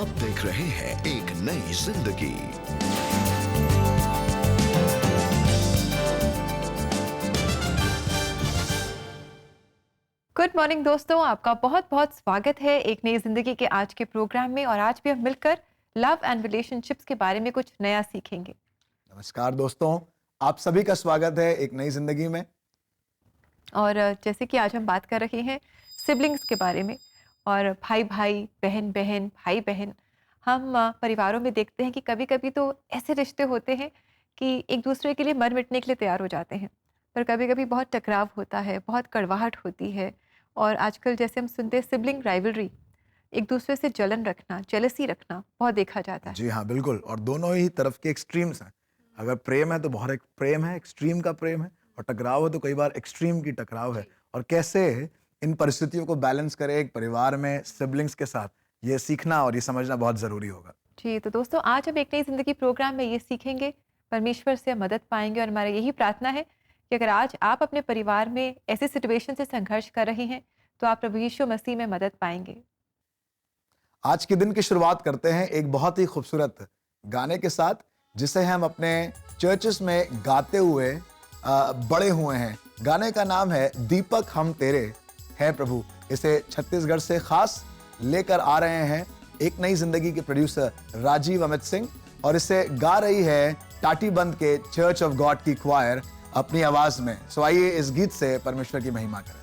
आप देख रहे हैं एक नई जिंदगी। गुड मॉर्निंग दोस्तों, आपका बहुत बहुत स्वागत है एक नई जिंदगी के आज के प्रोग्राम में। और आज भी हम मिलकर लव एंड रिलेशनशिप्स के बारे में कुछ नया सीखेंगे। नमस्कार दोस्तों, आप सभी का स्वागत है एक नई जिंदगी में। और जैसे कि आज हम बात कर रहे हैं सिबलिंग्स के बारे में, और भाई भाई, बहन बहन, भाई बहन। हम परिवारों में देखते हैं कि कभी कभी तो ऐसे रिश्ते होते हैं कि एक दूसरे के लिए मर मिटने के लिए तैयार हो जाते हैं, पर कभी कभी बहुत टकराव होता है, बहुत कड़वाहट होती है। और आजकल जैसे हम सुनते हैं सिबलिंग राइवलरी, एक दूसरे से जलन रखना, जेलसी रखना बहुत देखा जाता है। जी हाँ, बिल्कुल। और दोनों ही तरफ के एक्सट्रीम्स हैं। अगर प्रेम है तो बहुत एक प्रेम है, एक्सट्रीम का प्रेम है, और टकराव है तो कई बार एक्सट्रीम की टकराव है। और कैसे इन परिस्थितियों को बैलेंस करें एक परिवार में सिबलिंग्स के साथ, ये सीखना और ये समझना बहुत जरूरी होगा। जी, तो दोस्तों आज हम एक नई जिंदगी प्रोग्राम में ये सीखेंगे, परमेश्वर से मदद पाएंगे। और हमारा यही प्रार्थना है कि अगर आज आप अपने परिवार में ऐसी सिचुएशन से संघर्ष कर रहे हैं तो आप प्रभु यीशु मसीह में मदद पाएंगे। आज के दिन की शुरुआत करते हैं एक बहुत ही खूबसूरत गाने के साथ, जिसे हम अपने चर्चेस में गाते हुए बड़े हुए हैं। गाने का नाम है दीपक हम तेरे हैं प्रभु। इसे छत्तीसगढ़ से खास लेकर आ रहे हैं एक नई जिंदगी के प्रोड्यूसर राजीव अमित सिंह, और इसे गा रही है टाटीबंद के चर्च ऑफ गॉड की क्वायर अपनी आवाज में। सो आइए इस गीत से परमेश्वर की महिमा करें।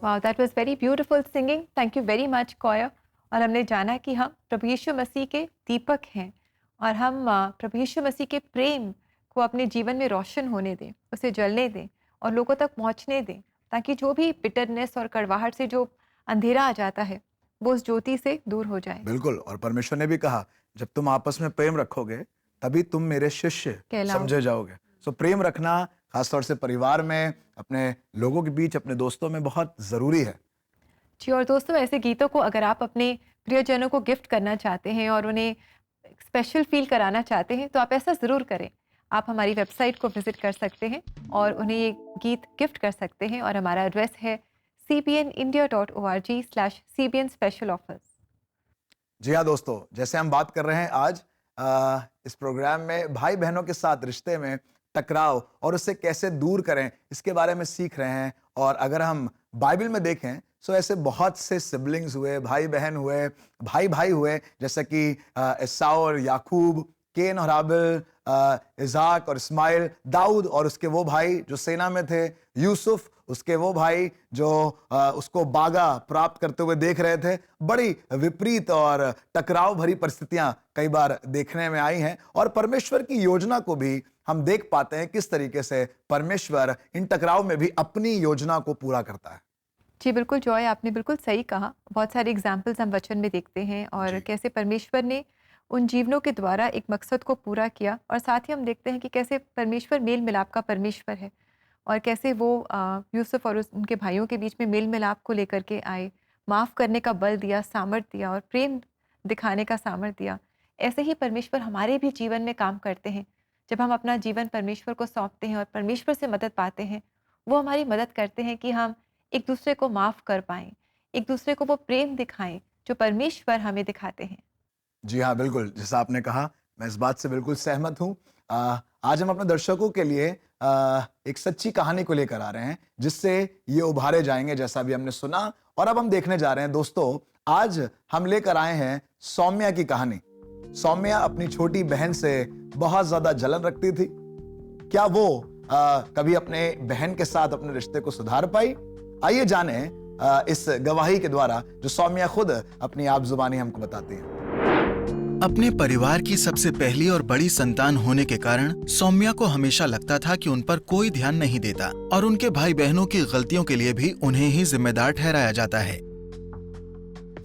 Wow, that was very beautiful singing. Thank you very much coir. और हमने जाना कि हम प्रभु यीशु मसीह के दीपक हैं, और हम प्रभु यीशु मसीह के प्रेम को अपने जीवन में रोशन होने दें, उसे जलने दें और लोगों तक पहुंचने दें, ताकि जो भी बिटरनेस और कड़वाहट से जो अंधेरा आ जाता है वो उस ज्योति से दूर हो जाए। बिल्कुल। और परमेश्वर ने भी कहा, जब तुम आपस में प्रेम रखोगे तभी तुम मेरे शिष्य कहलाओगे। समझे जाओगे। सो प्रेम रखना खासतौर से परिवार में, अपने लोगों के बीच, अपने दोस्तों में बहुत ज़रूरी है। जी, और दोस्तों ऐसे गीतों को अगर आप अपने प्रियजनों को गिफ्ट करना चाहते हैं और उन्हें स्पेशल फील कराना चाहते हैं तो आप ऐसा ज़रूर करें। आप हमारी वेबसाइट को विज़िट कर सकते हैं और उन्हें ये गीत गिफ्ट कर सकते हैं और हमारा एड्रेस है cbnindia.org/cbn special offers। जी हाँ दोस्तों, जैसे हम बात कर रहे हैं आज इस प्रोग्राम में भाई बहनों के साथ रिश्ते में टकराव और उससे कैसे दूर करें, इसके बारे में सीख रहे हैं। और अगर हम बाइबल में देखें तो ऐसे बहुत से सिबलिंग्स हुए, भाई बहन हुए, भाई भाई हुए, जैसे कि एसाव और याकूब, केन और हाबिल, इज़हाक और इस्माइल, दाऊद और उसके वो भाई जो सेना में थे, यूसुफ उसके वो भाई जो उसको बागा प्राप्त करते हुए देख रहे थे। बड़ी विपरीत और टकराव भरी परिस्थितियां कई बार देखने में आई हैं और परमेश्वर की योजना को भी हम देख पाते हैं किस तरीके से परमेश्वर इन टकराव में भी अपनी योजना को पूरा करता है। जी बिल्कुल जॉय, आपने बिल्कुल सही कहा। बहुत सारे एग्जाम्पल्स हम वचन में देखते हैं और कैसे परमेश्वर ने उन जीवनों के द्वारा एक मकसद को पूरा किया। और साथ ही हम देखते हैं कि कैसे परमेश्वर मेल मिलाप का परमेश्वर है और कैसे वो यूसुफ और उनके भाइयों के बीच में मेल मिलाप को लेकर के आए, माफ़ करने का बल दिया, सामर्थ दिया और प्रेम दिखाने का सामर्थ दिया। ऐसे ही परमेश्वर हमारे भी जीवन में काम करते हैं। जब हम अपना जीवन परमेश्वर को सौंपते हैं और परमेश्वर से मदद पाते हैं, वो हमारी मदद करते हैं कि हम एक दूसरे को माफ़ कर पाएँ, एक दूसरे को वो प्रेम दिखाएँ जो परमेश्वर हमें दिखाते हैं। जी हाँ, बिल्कुल, जैसा आपने कहा, मैं इस बात से बिल्कुल सहमत हूँ। आज हम अपने दर्शकों के लिए एक सच्ची कहानी को लेकर आ रहे हैं, जिससे ये उभारे जाएंगे, जैसा अभी हमने सुना। और अब हम देखने जा रहे हैं दोस्तों, आज हम लेकर आए हैं सौम्या की कहानी। सौम्या अपनी छोटी बहन से बहुत ज्यादा जलन रखती थी। क्या वो कभी अपने बहन के साथ अपने रिश्ते को सुधार पाई? आइए जाने इस गवाही के द्वारा जो सौम्या खुद अपनी आप जुबानी हमको बताती है। अपने परिवार की सबसे पहली और बड़ी संतान होने के कारण सौम्या को हमेशा लगता था कि उन पर कोई ध्यान नहीं देता और उनके भाई बहनों की गलतियों के लिए भी उन्हें ही जिम्मेदार ठहराया जाता है।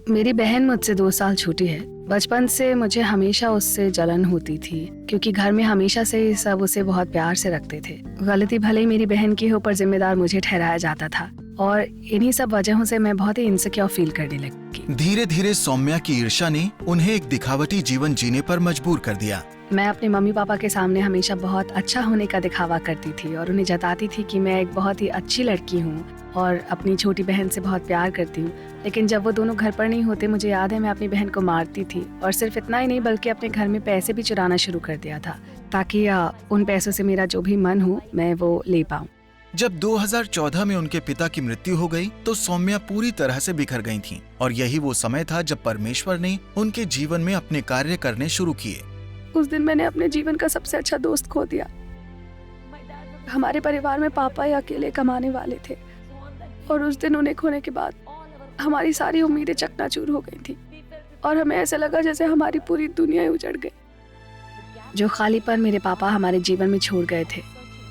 मेरी बहन मुझसे 2 साल छोटी है। बचपन से मुझे हमेशा उससे जलन होती थी क्योंकि घर में हमेशा से ही सब उसे बहुत प्यार से रखते थे। गलती भले ही मेरी बहन की हो पर जिम्मेदार मुझे ठहराया जाता था और इन्हीं सब वजहों से मैं बहुत ही इनसिक्योर फील करने लगी। धीरे धीरे सौम्या की ईर्ष्या ने उन्हें एक दिखावटी जीवन जीने पर मजबूर कर दिया। मैं अपने मम्मी पापा के सामने हमेशा बहुत अच्छा होने का दिखावा करती थी और उन्हें जताती थी कि मैं एक बहुत ही अच्छी लड़की हूँ और अपनी छोटी बहन से बहुत प्यार करती हूँ। लेकिन जब वो दोनों घर पर नहीं होते, मुझे याद है मैं अपनी बहन को मारती थी और सिर्फ इतना ही नहीं बल्कि अपने घर में पैसे भी चुराना शुरू कर दिया था ताकि उन पैसों से मेरा जो भी मन हो मैं वो ले पाऊँ। जब 2014 में उनके पिता की मृत्यु हो गई तो सौम्या पूरी तरह से बिखर गई थीं और यही वो समय था जब परमेश्वर ने उनके जीवन में अपने कार्य करने शुरू किए। उस दिन मैंने अपने जीवन का सबसे अच्छा दोस्त खो दिया। हमारे परिवार में पापा ही अकेले कमाने वाले थे और उस दिन उन्हें खोने के बाद हमारी सारी उम्मीदें चकनाचूर हो गई थी और हमें ऐसा लगा जैसे हमारी पूरी दुनिया ही उजड़ गई। जो खालीपन मेरे पापा हमारे जीवन में छोड़ गए थे,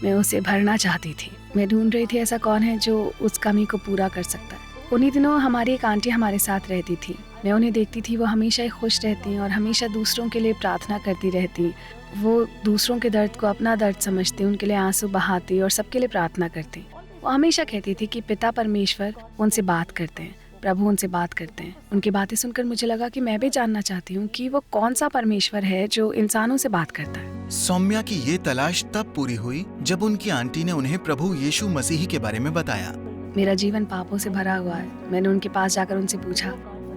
मैं उसे भरना चाहती थी। मैं ढूंढ रही थी ऐसा कौन है जो उस कमी को पूरा कर सकता है। उन्हीं दिनों हमारी एक आंटी हमारे साथ रहती थी। मैं उन्हें देखती थी, वो हमेशा ही खुश रहती और हमेशा दूसरों के लिए प्रार्थना करती रहती। वो दूसरों के दर्द को अपना दर्द समझती, उनके लिए आंसू बहाती और सबके लिए प्रार्थना करती। वो हमेशा कहती थी कि पिता परमेश्वर उनसे बात करते हैं, प्रभु उनसे बात करते हैं। उनकी बातें सुनकर मुझे लगा कि मैं भी जानना चाहती हूँ कि वो कौन सा परमेश्वर है जो इंसानों से बात करता है। सौम्या की ये तलाश तब पूरी हुई जब उनकी आंटी ने उन्हें प्रभु यीशु मसीह के बारे में बताया। मेरा जीवन पापों से भरा हुआ है। मैंने उनके पास जाकर उनसे पूछा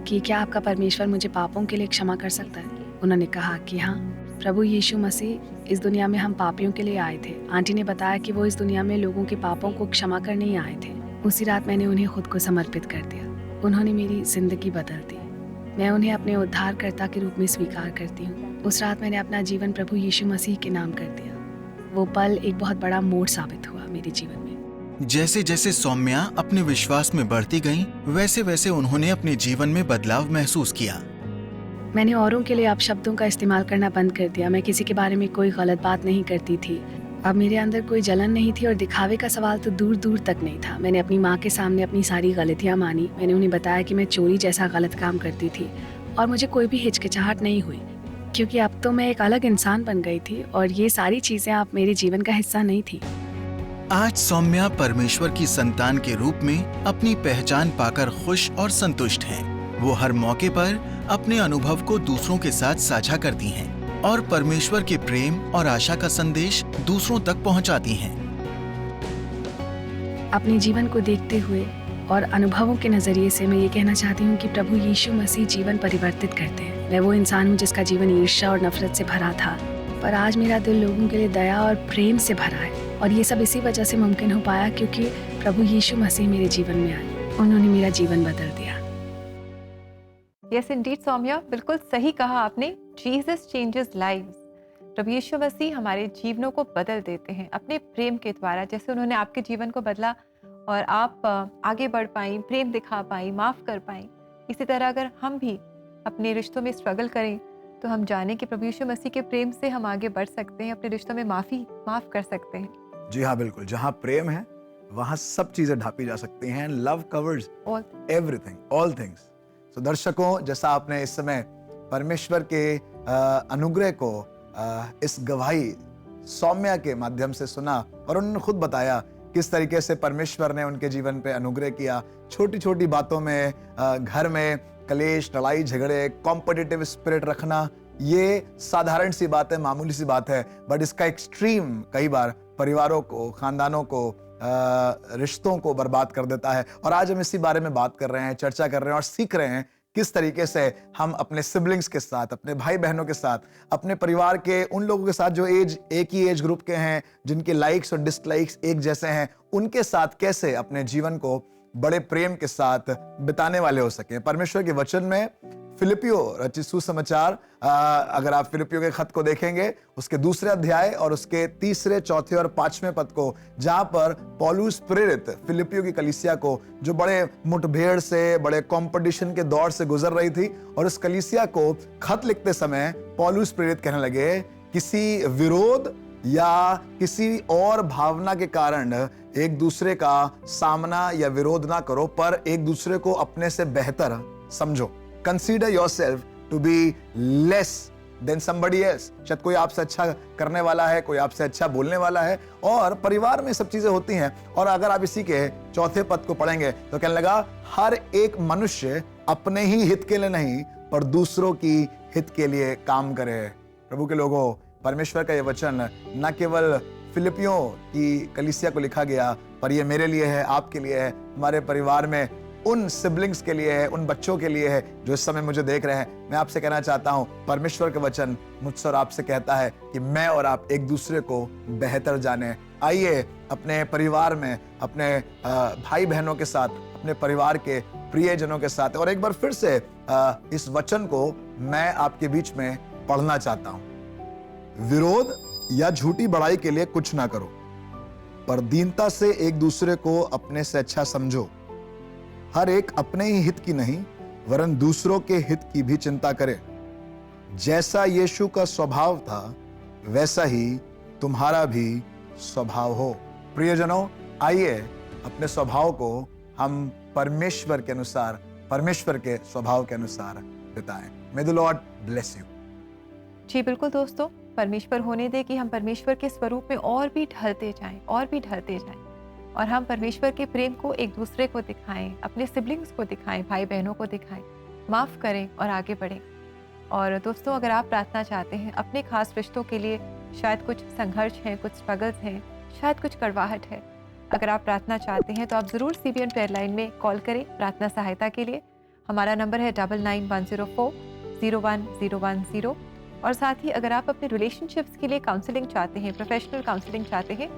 कि क्या आपका परमेश्वर मुझे पापों के लिए क्षमा कर सकता है? उन्होंने कहा कि हाँ, प्रभु यीशु मसीह इस दुनिया में हम पापियों के लिए आए थे। आंटी ने बताया कि वो इस दुनिया में लोगों के पापों को क्षमा करने ही आए थे। उसी रात मैंने उन्हें खुद को समर्पित कर दिया। उन्होंने मेरी जिंदगी बदल दी। मैं उन्हें अपने उद्धारकर्ता के रूप में स्वीकार करती हूँ। उस रात मैंने अपना जीवन प्रभु यीशु मसीह के नाम कर दिया। वो पल एक बहुत बड़ा मोड़ साबित हुआ मेरे जीवन में। जैसे जैसे सौम्या अपने विश्वास में बढ़ती गईं, वैसे वैसे उन्होंने अपने जीवन में बदलाव महसूस किया। मैंने औरों के लिए अपशब्दों का इस्तेमाल करना बंद कर दिया। मैं किसी के बारे में कोई गलत बात नहीं करती थी। अब मेरे अंदर कोई जलन नहीं थी और दिखावे का सवाल तो दूर दूर तक नहीं था। मैंने अपनी माँ के सामने अपनी सारी गलतियाँ मानी। मैंने उन्हें बताया कि मैं चोरी जैसा गलत काम करती थी और मुझे कोई भी हिचकिचाहट नहीं हुई क्योंकि अब तो मैं एक अलग इंसान बन गई थी और ये सारी चीज़ें अब मेरे जीवन का हिस्सा नहीं थी। आज सौम्या परमेश्वर की संतान के रूप में अपनी पहचान पाकर खुश और संतुष्ट हैं। वो हर मौके पर अपने अनुभव को दूसरों के साथ साझा करती हैं और परमेश्वर के प्रेम और आशा का संदेश दूसरों तक पहुंचाती हैं। अपने जीवन को देखते हुए और अनुभवों के नजरिए से मैं ये कहना चाहती हूँ कि प्रभु यीशु मसीह जीवन परिवर्तित करते हैं। मैं वो इंसान हूँ जिसका जीवन ईर्ष्या और नफरत से भरा था, पर आज मेरा दिल लोगों के लिए दया और प्रेम से भरा है। और ये सब इसी वजह से मुमकिन हो पाया क्योंकि प्रभु यीशु मसीह मेरे जीवन में आए। उन्होंने मेरा जीवन बदल दिया। यस इंडीड सौम्या, बिल्कुल सही कहा आपने। Jesus changes lives. प्रभु यीशु मसीह हमारे जीवनों को बदल देते हैं अपने प्रेम के द्वारा। जैसे उन्होंने आपके जीवन को बदला और आप आगे बढ़ पाई, प्रेम दिखा पाई, माफ़ कर पाई, इसी तरह अगर हम भी अपने रिश्तों में स्ट्रगल करें तो हम जानें कि प्रभु यीशु मसीह के प्रेम से हम आगे बढ़ सकते हैं, अपने रिश्तों में माफ़ कर सकते हैं। जी हाँ, बिल्कुल। जहाँ प्रेम है वहाँ सब चीजें ढापी जा सकती हैं। Love covers everything, all things. तो दर्शकों, जैसा आपने इस समय परमेश्वर के अनुग्रह को इस गवाही सौम्या के माध्यम से सुना और उन्होंने खुद बताया किस तरीके से परमेश्वर ने उनके जीवन पे अनुग्रह किया। छोटी छोटी बातों में घर में कलेश, लड़ाई झगड़े, कॉम्पिटिटिव स्पिरिट रखना, ये साधारण सी बात है, मामूली सी बात है, बट इसका एक्सट्रीम कई बार परिवारों को, खानदानों को, रिश्तों को बर्बाद कर देता है। और आज हम इसी बारे में बात कर रहे हैं, चर्चा कर रहे हैं और सीख रहे हैं किस तरीके से हम अपने सिबलिंग्स के साथ, अपने भाई बहनों के साथ, अपने परिवार के उन लोगों के साथ जो एक ही एज ग्रुप के हैं, जिनके लाइक्स और डिसलाइक्स एक जैसे हैं, उनके साथ कैसे अपने जीवन को बड़े प्रेम के साथ बिताने वाले हो सके। परमेश्वर के वचन में फिलिपियो रचित सुसमाचार, अगर आप फिलिपियो के खत को देखेंगे, उसके 2 अध्याय और उसके 3, 4 और 5वें पद को, जहां पर पौलुस प्रेरित फिलिपियो की कलीसिया को, जो बड़े मुठभेड़ से, बड़े कंपटीशन के दौर से गुजर रही थी, और उस कलीसिया को खत लिखते समय पौलुस प्रेरित कहने लगे, किसी विरोध या किसी और भावना के कारण एक दूसरे का सामना या विरोध ना करो, पर एक दूसरे को अपने से बेहतर समझो। Consider yourself to be less than somebody else। शायद कोई आपसे अच्छा करने वाला है, कोई आपसे अच्छा बोलने वाला है, और परिवार में सब चीजें होती हैं। और अगर आप इसी के 4 पद को पढ़ेंगे तो कहने लगा, हर एक मनुष्य अपने ही हित के लिए नहीं पर दूसरों की हित के लिए काम करे। प्रभु के लोगों, परमेश्वर का ये वचन न केवल फिलिपियों की कलीसिया को लिखा गया, पर ये मेरे लिए है, आपके लिए है, हमारे परिवार में उन सिबलिंग्स के लिए है, उन बच्चों के लिए है जो इस समय मुझे देख रहे हैं। मैं आपसे कहना चाहता हूं, परमेश्वर का वचन मुझसे और आपसे कहता है कि मैं और आप एक दूसरे को बेहतर जाने। आइए अपने परिवार में, अपने भाई बहनों के साथ, अपने परिवार के प्रियजनों के साथ, और एक बार फिर से इस वचन को मैं आपके बीच में पढ़ना चाहता हूं। विरोध या झूठी बड़ाई के लिए कुछ ना करो, पर दीनता से एक दूसरे को अपने से अच्छा समझो। हर एक अपने ही हित की नहीं वरन दूसरों के हित की भी चिंता करे। जैसा यीशु का स्वभाव था वैसा ही तुम्हारा भी स्वभाव हो। प्रियजनों, आइए अपने स्वभाव को हम परमेश्वर के अनुसार, परमेश्वर के स्वभाव के अनुसार बिताएं। May the Lord bless you। जी बिल्कुल दोस्तों, परमेश्वर होने दे कि हम परमेश्वर के स्वरूप में और भी ढलते जाएं, और भी ढलते जाएं, और हम परमेश्वर के प्रेम को एक दूसरे को दिखाएं, अपने सिबलिंग्स को दिखाएं, भाई बहनों को दिखाएं, माफ़ करें और आगे बढ़ें। और दोस्तों, अगर आप प्रार्थना चाहते हैं अपने खास रिश्तों के लिए, शायद कुछ संघर्ष हैं, कुछ स्ट्रगल्स हैं, शायद कुछ कड़वाहट है, अगर आप प्रार्थना चाहते हैं तो आप ज़रूर CBN प्रेयर लाइन में कॉल करें प्रार्थना सहायता के लिए। हमारा नंबर है 9910401010। और साथ ही अगर आप अपने रिलेशनशिप्स के लिए काउंसलिंग चाहते हैं, प्रोफेशनल काउंसलिंग चाहते हैं,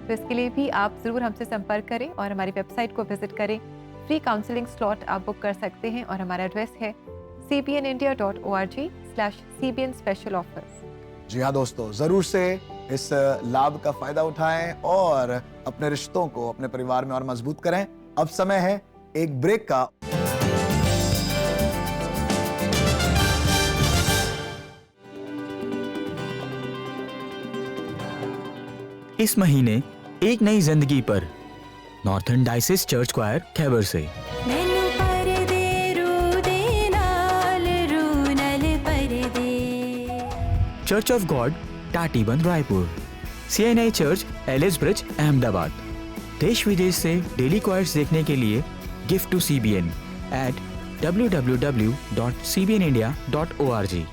तो इसके लिए भी आप ज़रूर हमसे संपर्क करें और हमारी वेबसाइट को विजिट करें। फ्री काउंसलिंग स्लॉट आप बुक कर सकते हैं और हमारा एड्रेस है cbnindia.org/CBN Special Offers। जी हाँ दोस्तों, जरूर से इस लाभ का फायदा उठाएं और अपने रिश्तों को अपने परिवार में और मजबूत करें। अब समय है एक ब्रेक का। इस महीने एक नई जिंदगी पर northern diocese church choir Khyber से church of God Tatibandh Raipur, CNI church Ellis Bridge Ahmedabad, देश विदेश से डेली क्वायर्स देखने के लिए gift to CBN at www.cbnindia.org।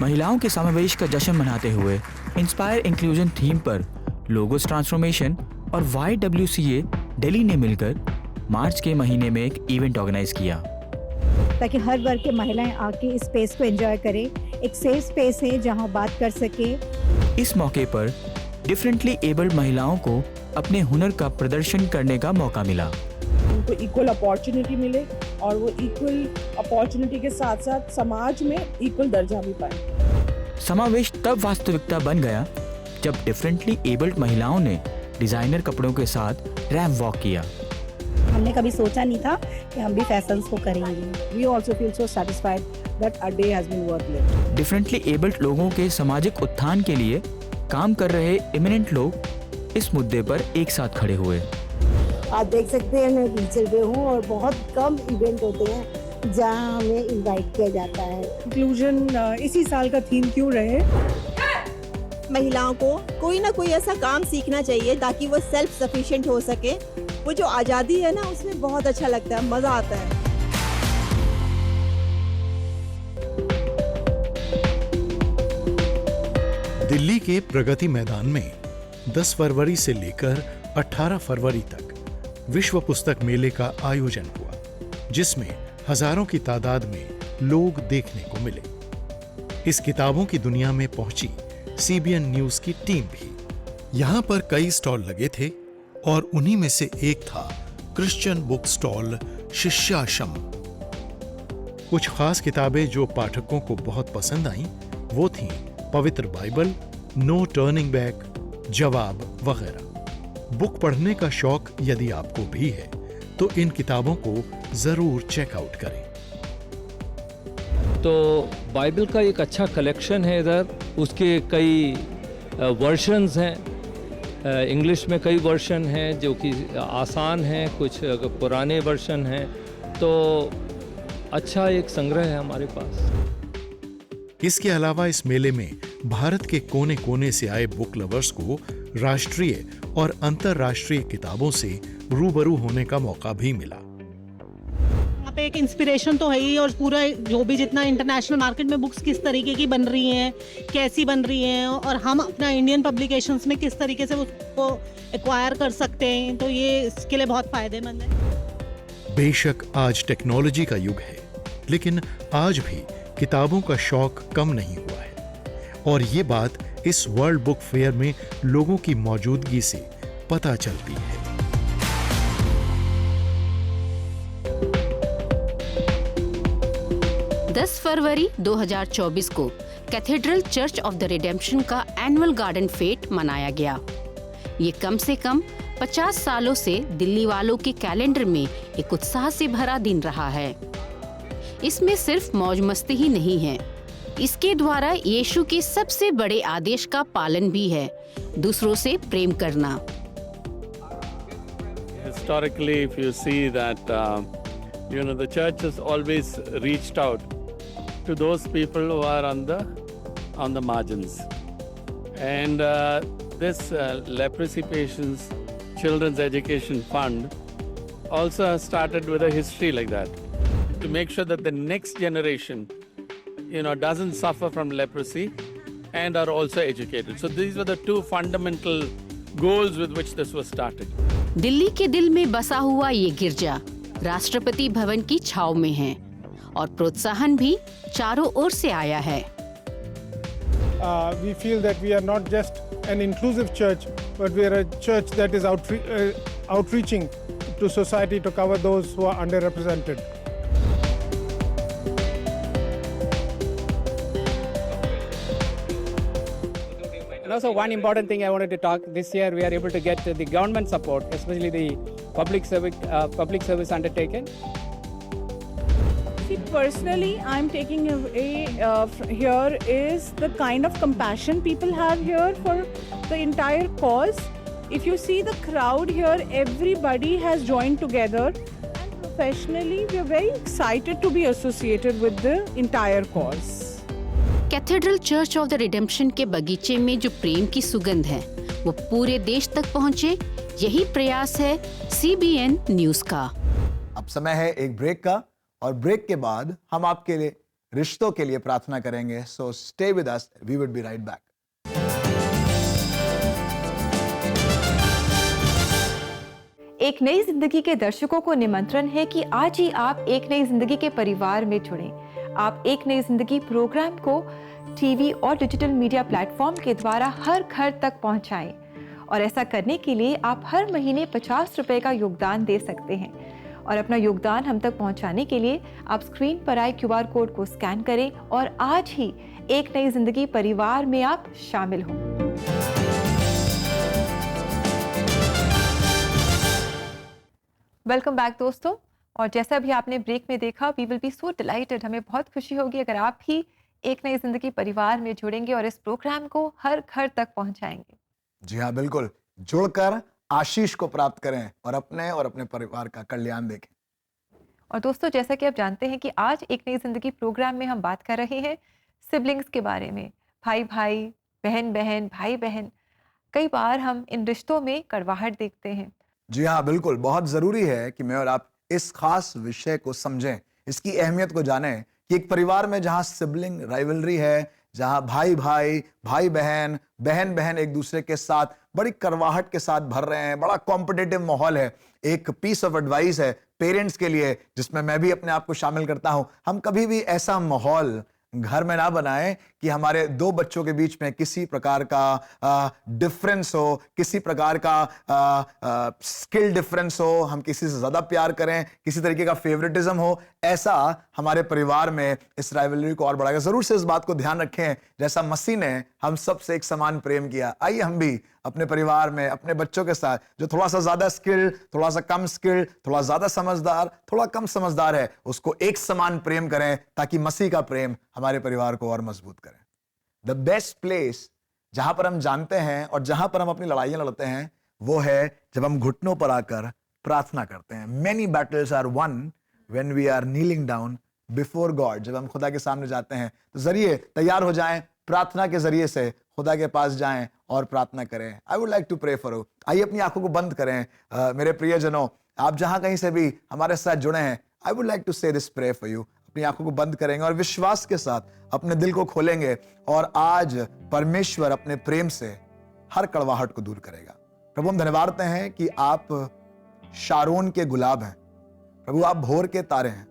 महिलाओं के समावेश का जश्न मनाते हुए इंस्पायर इंक्लूजन थीम पर लोगोस ट्रांसफॉर्मेशन और YWCA दिल्ली ने मिलकर मार्च के महीने में एक इवेंट ऑर्गेनाइज किया, ताकि हर वर्ग के महिलाएं आके इस स्पेस को एंजॉय करें। एक सेफ स्पेस है जहां बात कर सके। इस मौके पर डिफरेंटली एबल्ड महिलाओं को अपने हुनर का प्रदर्शन करने का मौका मिला। उनको इक्वल अपॉर्चुनिटी मिले और वो इक्वल अपॉर्चुनिटी के साथ साथ समाज में इक्वल दर्जा भी पाए। समावेश तब वास्तविकता बन गया जब डिफरेंटली एबल्ड महिलाओं ने डिजाइनर कपड़ों के साथ रैंप वॉक किया। हमने कभी सोचा नहीं था कि हम भी फैशंस को करेंगे। We also feel so satisfied that our day has been worth living. Differently abled लोगों के सामाजिक उत्थान के लिए काम कर रहे इमिनेंट लोग इस मुद्दे पर एक साथ खड़े हुए। आप देख सकते हैं मैं टीचर पे हूँ और बहुत कम इवेंट होते हैं जहाँ हमें इनवाइट किया जाता है। इंक्लूजन इसी साल का थीम क्यों रहे? महिलाओं को कोई ना कोई ऐसा काम सीखना चाहिए ताकि वो सेल्फ सफिशिएंट हो सके। वो जो आज़ादी है ना, उसमें बहुत अच्छा लगता है, मज़ा आता है। दिल्ली के प्रगति मैदान में 10 फरवरी से लेकर 18 फरवरी तक विश्व पुस्तक मेले का आयोजन हुआ, जिसमें हजारों की तादाद में लोग देखने को मिले। इस किताबों की दुनिया में पहुंची CBN न्यूज की टीम भी। यहां पर कई स्टॉल लगे थे और उन्हीं में से एक था क्रिश्चियन बुक स्टॉल शिष्याश्रम। कुछ खास किताबें जो पाठकों को बहुत पसंद आईं, वो थीं पवित्र बाइबल, नो टर्निंग बैक, जवाब वगैरह। बुक पढ़ने का शौक यदि आपको भी है तो इन किताबों को जरूर चेकआउट करें। तो बाइबल का एक अच्छा कलेक्शन है इधर। उसके कई वर्शंस हैं, इंग्लिश में कई वर्शन हैं जो कि आसान हैं, कुछ पुराने वर्शन हैं। तो अच्छा एक संग्रह है हमारे पास। इसके अलावा इस मेले में भारत के कोने कोने से आए बुक लवर्स को राष्ट्रीय और अंतर्राष्ट्रीय किताबों से रूबरू होने का मौका भी मिला। यहाँ पे एक इंस्पिरेशन तो है ही, और पूरा जो भी जितना इंटरनेशनल मार्केट में बुक्स किस तरीके की बन रही हैं, कैसी बन रही हैं, और हम अपना इंडियन पब्लिकेशंस में किस तरीके से उसको एक्वायर कर सकते हैं, तो ये इसके लिए बहुत फायदेमंद है। बेशक आज टेक्नोलॉजी का युग है, लेकिन आज भी किताबों का शौक कम नहीं हुआ है, और ये बात इस वर्ल्ड बुक फेयर में लोगों की मौजूदगी से पता चलती है। दस फरवरी 2024 को cathedral church of the redemption का एनुअल गार्डन फेट मनाया गया। ये कम से कम 50 सालों से दिल्ली वालों के कैलेंडर में एक उत्साह से भरा दिन रहा है। इसमें सिर्फ मौज मस्ती ही नहीं है, इसके द्वारा यीशु के सबसे बड़े आदेश का पालन भी है, दूसरों से प्रेम करना। Historically, if you see that, the church has always reached out to those people who are on the margins, and this leprosy patients children's education fund also has started with a history like that, to make sure that the next generation doesn't suffer from leprosy and are also educated. So these were the two fundamental goals with which this was started. Delhi के दिल में बसा हुआ ये गिरजा राष्ट्रपति भवन की छाव में है और प्रोत्साहन भी चारों ओर से आया है। We feel that we are not just an inclusive church, but we are a church that is outreaching to society to cover those who are underrepresented. And also one important thing I wanted to talk, this year we are able to get the government support, especially the public service undertaking. See, personally, I'm taking away here is the kind of compassion people have here for the entire cause. If you see the crowd here, everybody has joined together. And professionally, we are very excited to be associated with the entire cause. Cathedral church of the redemption के बगीचे में जो प्रेम की सुगंध है वो पूरे देश तक पहुंचे, यही प्रयास है CBN न्यूज का। अब समय है एक ब्रेक का, और ब्रेक के बाद हम आपके लिए रिश्तों के लिए प्रार्थना करेंगे। So stay with us, we will be right back. एक नई जिंदगी के दर्शकों को निमंत्रण है कि आज ही आप एक नई जिंदगी के परिवार में जुड़ें। आप एक नई जिंदगी प्रोग्राम को टीवी और डिजिटल मीडिया प्लेटफॉर्म के द्वारा हर घर तक पहुंचाएं, और ऐसा करने के लिए आप हर महीने 50 रुपए का योगदान दे सकते हैं। और अपना योगदान हम तक पहुंचाने के लिए आप स्क्रीन पर आए QR कोड को स्कैन करें और आज ही एक नई जिंदगी परिवार में आप शामिल हों। वेलकम बैक दोस्तों, और जैसा भी आपने ब्रेक में देखा, we will be so delighted, हमें बहुत खुशी होगी अगर आप भी एक नई जिंदगी परिवार में जुड़ेंगे और इस प्रोग्राम को हर घर तक पहुंचाएंगे। जी हाँ, बिल्कुल, जुड़कर आशीष को प्राप्त करें और अपने परिवार का कल्याण देखें। और दोस्तों, जैसा कि आप जानते हैं कि आज एक नई जिंदगी प्रोग्राम में हम बात कर रहे हैं सिबलिंग्स के बारे में, भाई भाई, बहन बहन, भाई बहन। कई बार हम इन रिश्तों में कड़वाहट देखते हैं। जी हाँ, बिल्कुल, बहुत जरूरी है कि मैं और आप इस खास विषय को समझें, इसकी अहमियत को जानें कि एक परिवार में जहाँ सिबलिंग राइवलरी है, जहाँ भाई भाई, भाई बहन, बहन बहन एक दूसरे के साथ बड़ी करवाहट के साथ भर रहे हैं, बड़ा कॉम्पिटिटिव माहौल है। एक पीस ऑफ एडवाइस है पेरेंट्स के लिए, जिसमें मैं भी अपने आप को शामिल करता हूं। हम कभी भी ऐसा माहौल घर में ना बनाएं कि हमारे दो बच्चों के बीच में किसी प्रकार का डिफरेंस हो, किसी प्रकार का स्किल डिफरेंस हो, हम किसी से ज्यादा प्यार करें, किसी तरीके का फेवरेटिज्म हो। ऐसा हमारे परिवार में इस राइवलरी को और बढ़ाएगा। जरूर से इस बात को ध्यान रखें, जैसा मसीह ने हम सबसे एक समान प्रेम किया, आइए हम भी अपने परिवार में अपने बच्चों के साथ, जो थोड़ा सा ज्यादा स्किल, थोड़ा सा कम स्किल, थोड़ा ज्यादा समझदार, थोड़ा कम समझदार है, उसको एक समान प्रेम करें, ताकि मसीह का प्रेम हमारे परिवार को और मजबूत करें। द बेस्ट प्लेस जहां पर हम जानते हैं और जहां पर हम अपनी लड़ाइयां लड़ते हैं, वो है जब हम घुटनों पर आकर प्रार्थना करते हैं। Many battles are won when we are kneeling down before God. जब हम खुदा के सामने जाते हैं तो जरिए तैयार हो जाएं, प्रार्थना के जरिए से खुदा के पास जाएं और प्रार्थना करें। I would like to pray for you. आइए अपनी आंखों को बंद करें। मेरे प्रियजनों, आप जहां कहीं से भी हमारे साथ जुड़े हैं, आई वुड लाइक टू से दिस प्रे फॉर यू। अपनी आंखों को बंद करेंगे और विश्वास के साथ अपने दिल को खोलेंगे, और आज परमेश्वर अपने प्रेम से हर कड़वाहट को दूर करेगा। प्रभु, हम धन्यवाद देते हैं कि आप शारोन के गुलाब हैं। प्रभु, आप भोर के तारे हैं।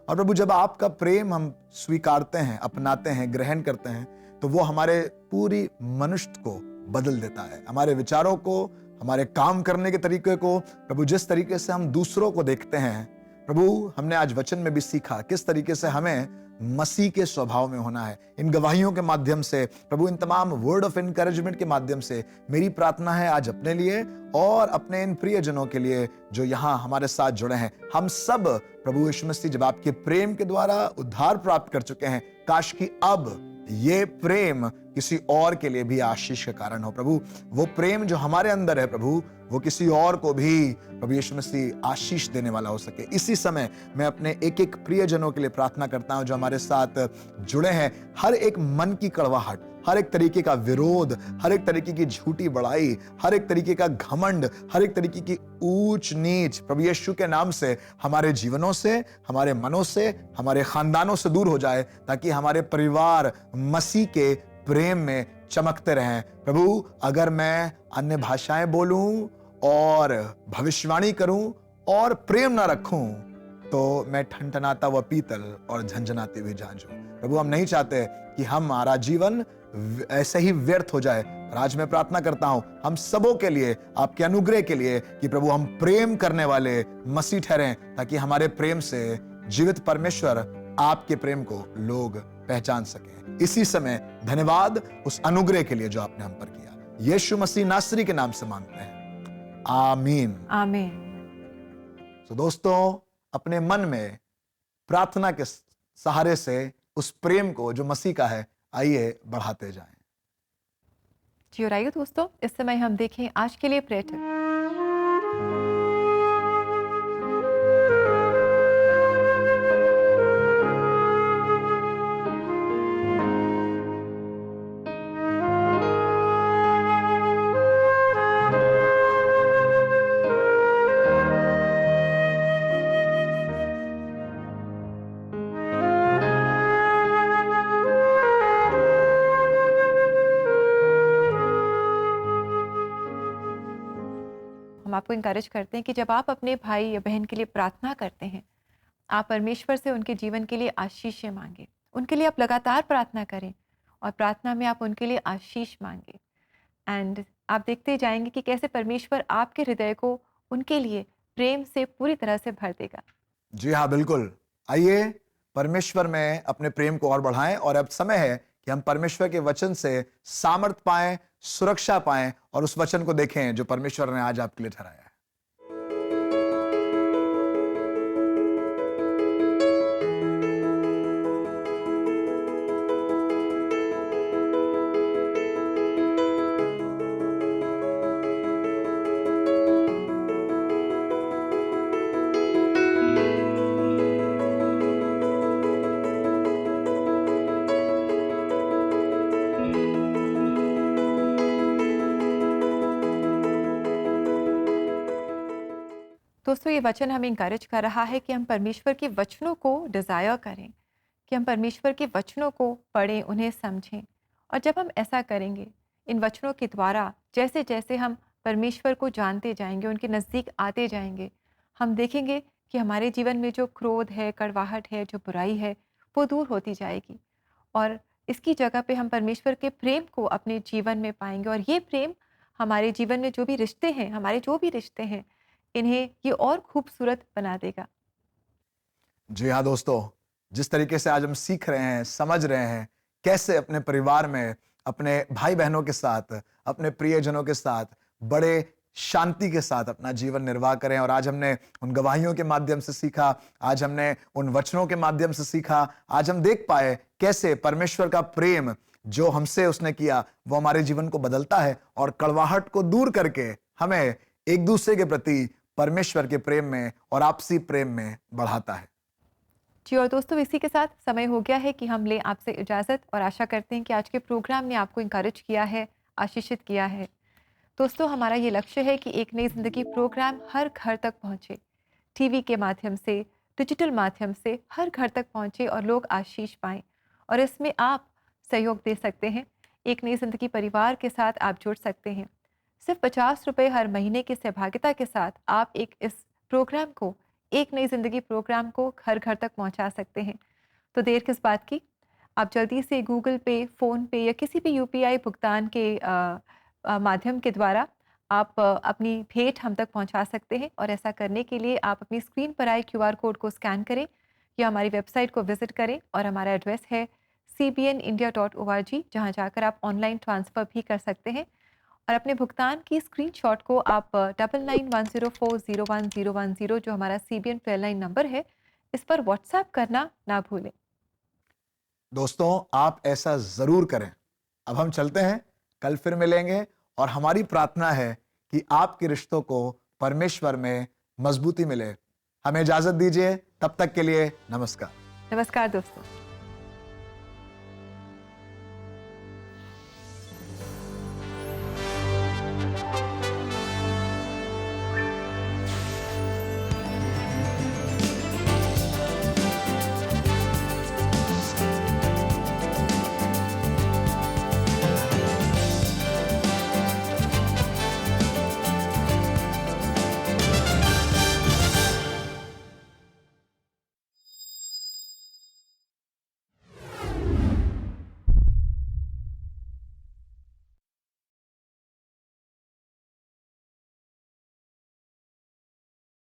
और प्रभु, जब आपका प्रेम हम स्वीकारते हैं, अपनाते हैं, ग्रहण करते हैं, तो वो हमारे पूरी मनुष्य को बदल देता है, हमारे विचारों को, हमारे काम करने के तरीके को। प्रभु, जिस तरीके से हम दूसरों को देखते हैं, प्रभु, हमने आज वचन में भी सीखा किस तरीके से हमें मसीह के स्वभाव में होना है। इन गवाहियों के माध्यम से, प्रभु, इन तमाम वर्ड ऑफ एनकरेजमेंट के माध्यम से मेरी प्रार्थना है आज अपने लिए और अपने इन प्रियजनों के लिए जो यहाँ हमारे साथ जुड़े हैं। हम सब प्रभु यीशु मसीह जब आपके प्रेम के द्वारा उद्धार प्राप्त कर चुके हैं, काश कि अब ये प्रेम किसी और के लिए भी आशीष का कारण हो। प्रभु, वो प्रेम जो हमारे अंदर है प्रभु, वो किसी और को भी प्रभु यीशु मसीह आशीष देने वाला हो सके। इसी समय मैं अपने एक एक प्रियजनों के लिए प्रार्थना करता हूं जो हमारे साथ जुड़े हैं। हर एक मन की कड़वाहट, हर एक तरीके का विरोध, हर एक तरीके की झूठी बड़ाई, हर एक तरीके का घमंड, हर एक तरीके की ऊंच नीच प्रभु यीशु के नाम से हमारे जीवनों से, हमारे मनों से, हमारे खानदानों से दूर हो जाए, ताकि हमारे परिवार मसीह के प्रेम में चमकते रहें। प्रभु, अगर मैं अन्य भाषाएं बोलूं और भविष्यवाणी करूं और प्रेम ना रखूं, तो मैं ठनठनाता हुआ पीतल और झंझनाती हुई झांझू। प्रभु, हम नहीं चाहते कि हमारा जीवन ऐसे ही व्यर्थ हो जाए। और आज मैं प्रार्थना करता हूं हम सबों के लिए, आपके अनुग्रह के लिए, कि प्रभु हम प्रेम करने वाले मसीह ठहरें, ताकि हमारे प्रेम से जीवित परमेश्वर आपके प्रेम को लोग पहचान सके। इसी समय धन्यवाद उस अनुग्रह के लिए जो आपने हम पर किया। यीशु मसीह नासरी के नाम से मांगते हैं, आमीन। आमीन। तो दोस्तों, अपने मन में प्रार्थना के सहारे से उस प्रेम को जो मसीह का है, आइए बढ़ाते जाएं। जी और आइए दोस्तों, इस समय हम देखें आज के लिए प्रेयर टिप। हम आपको इंकरेज करते हैं कि जब आप अपने भाई या बहन के लिए प्रार्थना करते हैं, आप परमेश्वर से उनके जीवन के लिए आशीष मांगे। उनके लिए आप लगातार प्रार्थना करें और प्रार्थना में आप उनके लिए आशीष मांगे। एंड आप देखते जाएंगे कि कैसे परमेश्वर आपके हृदय को उनके लिए प्रेम से पूरी तरह से भर देगा। जी हाँ, बिल्कुल। आइए परमेश्वर में अपने प्रेम को और बढ़ाएं, और अब समय है कि हम परमेश्वर के वचन से सामर्थ पाएं, सुरक्षा पाएं, और उस वचन को देखें जो परमेश्वर ने आज आपके लिए ठहराया है। दोस्तों, ये वचन हमें इंकरेज कर रहा है कि हम परमेश्वर के वचनों को डिज़ायर करें, कि हम परमेश्वर के वचनों को पढ़ें, उन्हें समझें। और जब हम ऐसा करेंगे, इन वचनों के द्वारा जैसे जैसे हम परमेश्वर को जानते जाएंगे, उनके नज़दीक आते जाएंगे, हम देखेंगे कि हमारे जीवन में जो क्रोध है, कड़वाहट है, जो बुराई है, वो दूर होती जाएगी। और इसकी जगह पे हम परमेश्वर के प्रेम को अपने जीवन में पाएंगे। और ये प्रेम हमारे जीवन में जो भी रिश्ते हैं, हमारे जो भी रिश्ते हैं, इन्हें ये और खूबसूरत बना देगा। जी हाँ दोस्तों, जिस तरीके से आज हम सीख रहे हैं, समझ रहे हैं कैसे अपने परिवार में, अपने भाई बहनों के साथ, अपने प्रियजनों के साथ बड़े शांति के साथ अपना जीवन निर्वाह करें। और आज हमने उन गवाहियों के माध्यम से सीखा, आज हमने उन वचनों के माध्यम से सीखा, आज हम देख पाए कैसे परमेश्वर का प्रेम जो हमसे उसने किया वो हमारे जीवन को बदलता है और कड़वाहट को दूर करके हमें एक दूसरे के प्रति परमेश्वर के प्रेम में और आपसी प्रेम में बढ़ाता है। जी और दोस्तों, इसी के साथ समय हो गया है कि हम ले आपसे इजाज़त, और आशा करते हैं कि आज के प्रोग्राम ने आपको इंकरेज किया है, आशीषित किया है। दोस्तों, हमारा ये लक्ष्य है कि एक नई ज़िंदगी प्रोग्राम हर घर तक पहुँचे, टीवी के माध्यम से, डिजिटल माध्यम से हर घर तक पहुँचे और लोग आशीष पाएँ। और इसमें आप सहयोग दे सकते हैं। एक नई ज़िंदगी परिवार के साथ आप जुड़ सकते हैं। सिर्फ 50 रुपये हर महीने की सहभागिता के साथ आप इस प्रोग्राम को, एक नई ज़िंदगी प्रोग्राम को घर घर तक पहुंचा सकते हैं। तो देर किस बात की, आप जल्दी से गूगल पे, फ़ोन पे या किसी भी UPI भुगतान के माध्यम के द्वारा आप अपनी भेंट हम तक पहुंचा सकते हैं। और ऐसा करने के लिए आप अपनी स्क्रीन पर आए QR कोड को स्कैन करें या हमारी वेबसाइट को विजिट करें। और हमारा एड्रेस है cbnindia.org, जहां जाकर आप ऑनलाइन ट्रांसफ़र भी कर सकते हैं। और अपने भुगतान की स्क्रीनशॉट को आप 9910401010 जो हमारा CBN प्रेयरलाइन नंबर है, इस पर व्हाट्सएप करना ना भूलें। दोस्तों, आप ऐसा जरूर करें। अब हम चलते हैं, कल फिर मिलेंगे, और हमारी प्रार्थना है कि आपके रिश्तों को परमेश्वर में मजबूती मिले। हमें इजाजत दीजिए, तब तक के लिए नमस्कार। नमस्कार दोस्तों।